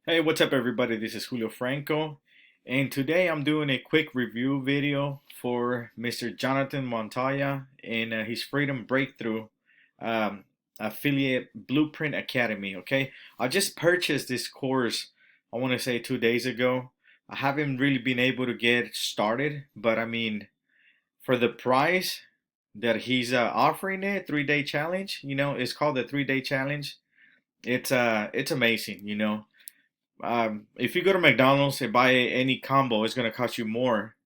Hey, what's up everybody? This is Julio Franco, and today I'm doing a quick review video for Mr. Jonathan Montoya and his Freedom Breakthrough um, Affiliate Blueprint Academy. Okay, I just purchased this course, I want to say 2 days ago. I haven't really been able to get started, but I mean, for the price that he's offering it, 3 day challenge, it's called the 3 day challenge. It's amazing, if you go to McDonald's and buy any combo, it's going to cost you more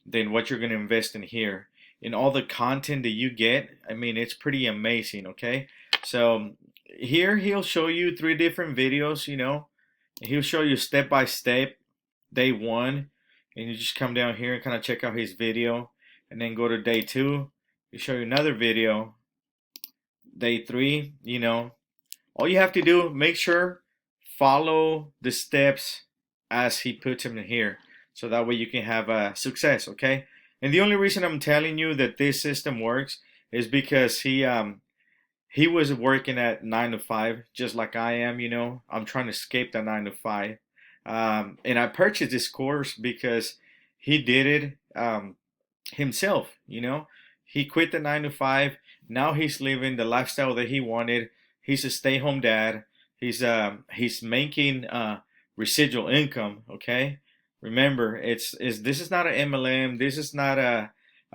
than what you're going to invest in here. In all the content that you get, I mean, it's pretty amazing, okay? So here he'll show you 3 different videos, he'll show you step by step, day one, and you just come down here and kind of check out his video, and then go to day two, he'll show you another video, day three, all you have to do, make sure follow the steps as he puts them in here, so that way you can have success. Okay, and the only reason I'm telling you that this system works is because he was working at 9 to 5 just like I am. I'm trying to escape the 9 to 5, and I purchased this course because he did it himself. He quit the 9 to 5. Now he's living the lifestyle that he wanted. He's a stay-home dad. He's making residual income. Okay, remember, it's this is not an MLM. This is not a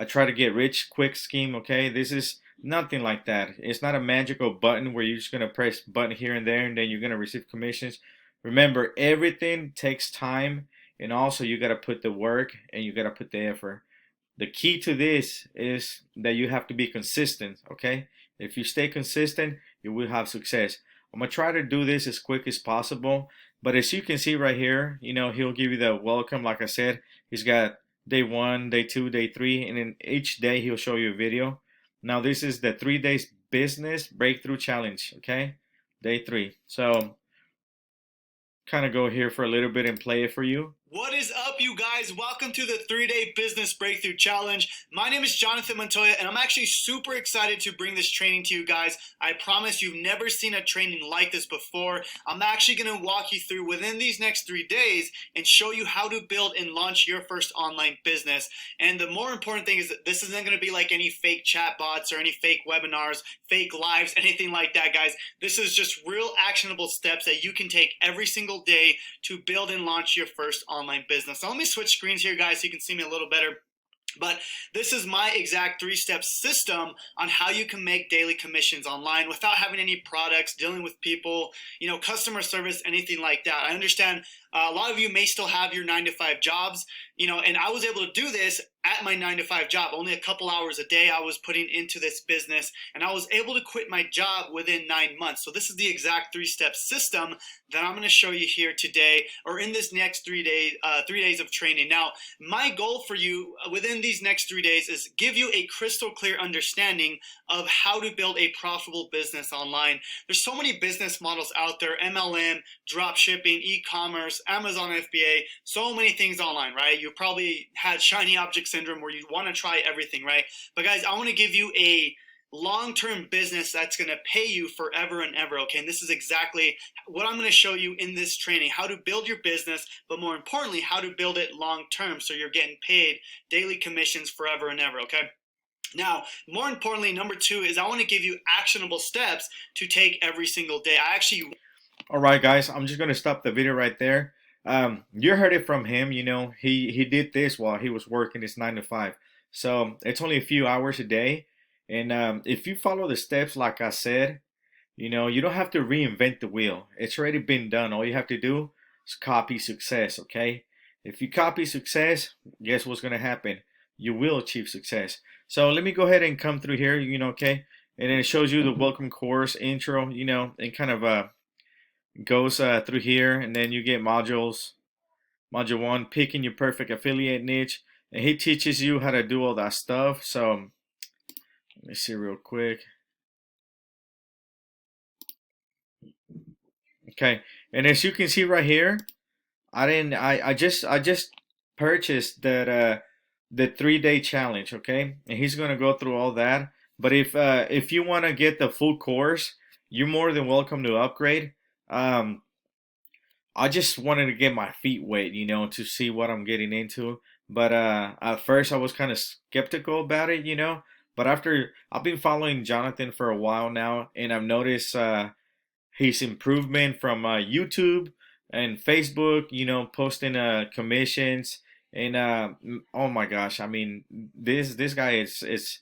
try to get rich quick scheme. Okay, this is nothing like that. It's not a magical button where you're just gonna press button here and there and then you're gonna receive commissions. Remember, everything takes time, and also you gotta put the work and you gotta put the effort. The key to this is that you have to be consistent. Okay, if you stay consistent, you will have success. I'm gonna try to do this as quick as possible, but as you can see right here, he'll give you the welcome. Like I said, he's got day one, day two, day three, and then each day he'll show you a video. Now this is the 3 days business breakthrough challenge. Okay, day three. So kind of go here for a little bit and play it for you. What is up, you guys? Welcome to the 3-Day Business Breakthrough Challenge. My name is Jonathan Montoya, and I'm actually super excited to bring this training to you guys. I promise you've never seen a training like this before. I'm actually going to walk you through within these next 3 days and show you how to build and launch your first online business. And the more important thing is that this isn't going to be like any fake chatbots or any fake webinars, fake lives, anything like that, guys. This is just real actionable steps that you can take every single day to build and launch your first online business. Now let me switch screens here, guys, so you can see me a little better. But this is my exact 3-step system on how you can make daily commissions online without having any products, dealing with people, customer service, anything like that. I understand a lot of you may still have your 9 to 5 jobs, and I was able to do this at my 9 to 5 job. Only a couple hours a day I was putting into this business, and I was able to quit my job within 9 months. So this is the exact 3-step system that I'm going to show you here today, or in this next 3 days of training. Now, my goal for you within these next 3 days is give you a crystal clear understanding of how to build a profitable business online. There's so many business models out there: MLM, drop shipping, e-commerce, Amazon FBA, so many things online, right? You've probably had shiny object syndrome where you want to try everything, right? But guys, I want to give you a long-term business that's going to pay you forever and ever, okay? And this is exactly what I'm going to show you in this training: how to build your business, but more importantly, how to build it long-term so you're getting paid daily commissions forever and ever, okay? Now, more importantly, number 2 is I want to give you actionable steps to take every single day. All right, guys, I'm just gonna stop the video right there. You heard it from him. He did this while he was working his 9 to 5. So it's only a few hours a day, and if you follow the steps like I said, you don't have to reinvent the wheel. It's already been done. All you have to do is copy success. Okay? If you copy success, guess what's gonna happen? You will achieve success. So let me go ahead and come through here. Okay, and then it shows you the welcome course intro. And kind of goes through here, and then you get modules. Module 1, picking your perfect affiliate niche, and he teaches you how to do all that stuff. So let me see real quick. Okay, and as you can see right here, I just purchased that the 3 day challenge. Okay, and he's gonna go through all that. But if you want to get the full course, you're more than welcome to upgrade. I just wanted to get my feet wet, you know, to see what I'm getting into. But at first I was kind of skeptical about it, you know. But after I've been following Jonathan for a while now, and I've noticed his improvement from YouTube and Facebook, you know, posting commissions and oh my gosh, I mean, this guy is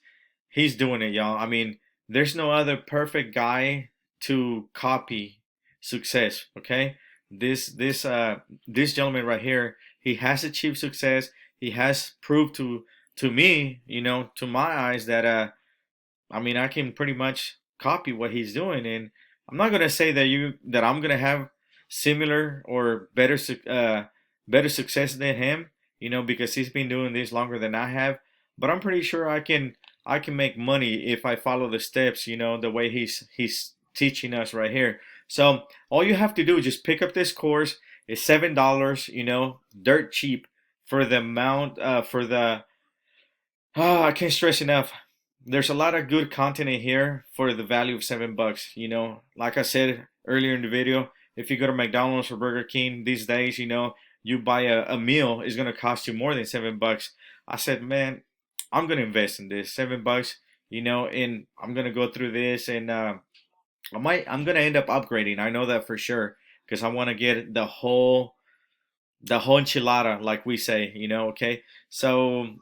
he's doing it, y'all. I mean, there's no other perfect guy to copy success, okay? This gentleman right here, he has achieved success. He has proved to me, you know, to my eyes that I mean, I can pretty much copy what he's doing, and I'm not gonna say that I'm gonna have similar or better success than him, you know, because he's been doing this longer than I have. But I'm pretty sure I can make money if I follow the steps, you know, the way he's teaching us right here. So all you have to do is just pick up this course. It's $7, you know, dirt cheap for the amount for the I can't stress enough. There's a lot of good content in here for the value of $7. You know, like I said earlier in the video, if you go to McDonald's or Burger King these days, you know, you buy a meal is gonna cost you more than $7. I said, man, I'm gonna invest in this $7, you know, and I'm gonna go through this and I'm gonna end up upgrading. I know that for sure because I want to get the whole enchilada, like we say, you know, okay? So,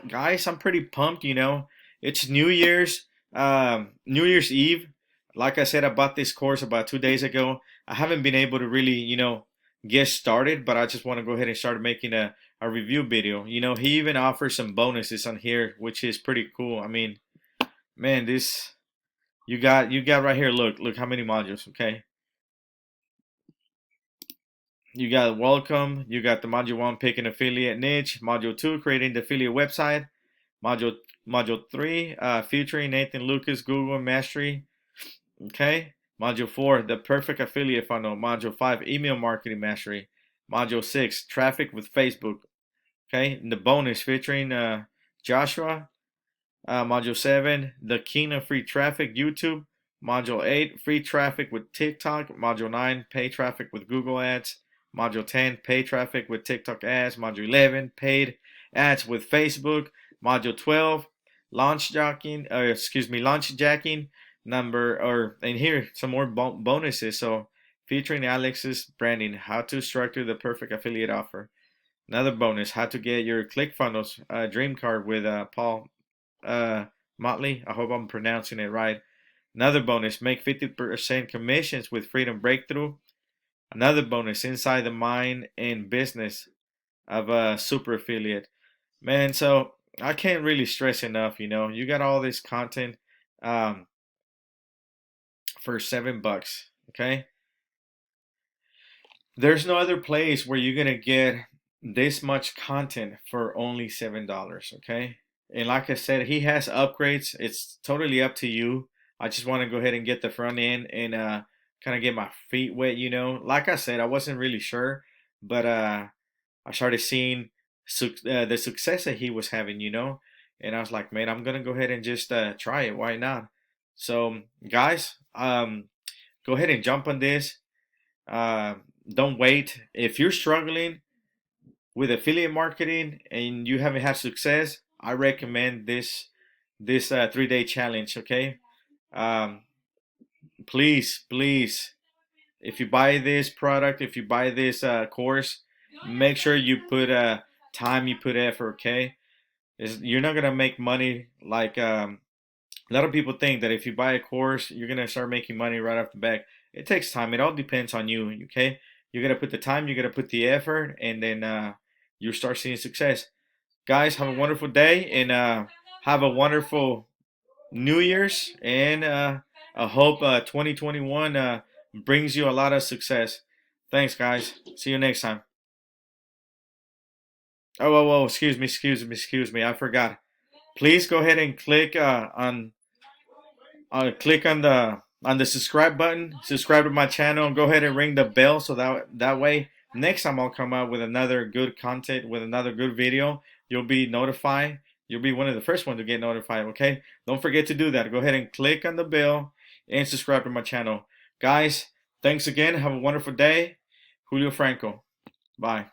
guys, I'm pretty pumped, you know. It's New Year's Eve. Like I said, I bought this course about 2 days ago. I haven't been able to really, you know, get started, but I just want to go ahead and start making a review video. You know, he even offers some bonuses on here, which is pretty cool. I mean, man, this you got right here. Look how many modules, okay? You got welcome. You got the module one, pick an affiliate niche. Module two, creating the affiliate website. Module module three, featuring Nathan Lucas, Google Mastery. Okay. Module four, the perfect affiliate funnel. Module five, email marketing mastery. Module six, traffic with Facebook. Okay. And the bonus featuring Joshua. Module 7, the king of free traffic, YouTube. Module 8, free traffic with TikTok. Module 9, pay traffic with Google Ads. Module 10, pay traffic with TikTok ads. Module 11, paid ads with Facebook. Module 12, launch jacking. Launch jacking. And here some more bonuses. So featuring Alex's branding, how to structure the perfect affiliate offer. Another bonus, how to get your ClickFunnels dream card with Paul Motley. I hope I'm pronouncing it right. Another bonus, make 50% commissions with Freedom Breakthrough. Another bonus, inside the mind and business of a super affiliate. Man, so I can't really stress enough, you know, you got all this content um, for $7, okay? There's no other place where you're gonna get this much content for only $7, okay? And like I said, he has upgrades. It's totally up to you. I just want to go ahead and get the front end and kind of get my feet wet, you know. Like I said, I wasn't really sure, but I started seeing the success that he was having, you know. And I was like, man, I'm gonna go ahead and just try it. Why not? So, guys, go ahead and jump on this. Uh, don't wait. If you're struggling with affiliate marketing and you haven't had success, I recommend this 3-day challenge. Okay, um, please, if you buy this product, if you buy this course, make sure you put time, you put effort. Okay, you're not gonna make money like a lot of people think that if you buy a course, you're gonna start making money right off the bat. It takes time. It all depends on you. Okay, you gotta put the time, you gotta put the effort, and then you start seeing success. Guys, have a wonderful day and have a wonderful New Year's. And I hope 2021 brings you a lot of success. Thanks, guys. See you next time. Oh, excuse me. I forgot. Please go ahead and click on the subscribe button. Subscribe to my channel and go ahead and ring the bell so that way next time I'll come out with another good content with another good video, you'll be notified. You'll be one of the first ones to get notified. Okay, don't forget to do that. Go ahead and click on the bell and subscribe to my channel. Guys, thanks again. Have a wonderful day. Julio Franco. Bye.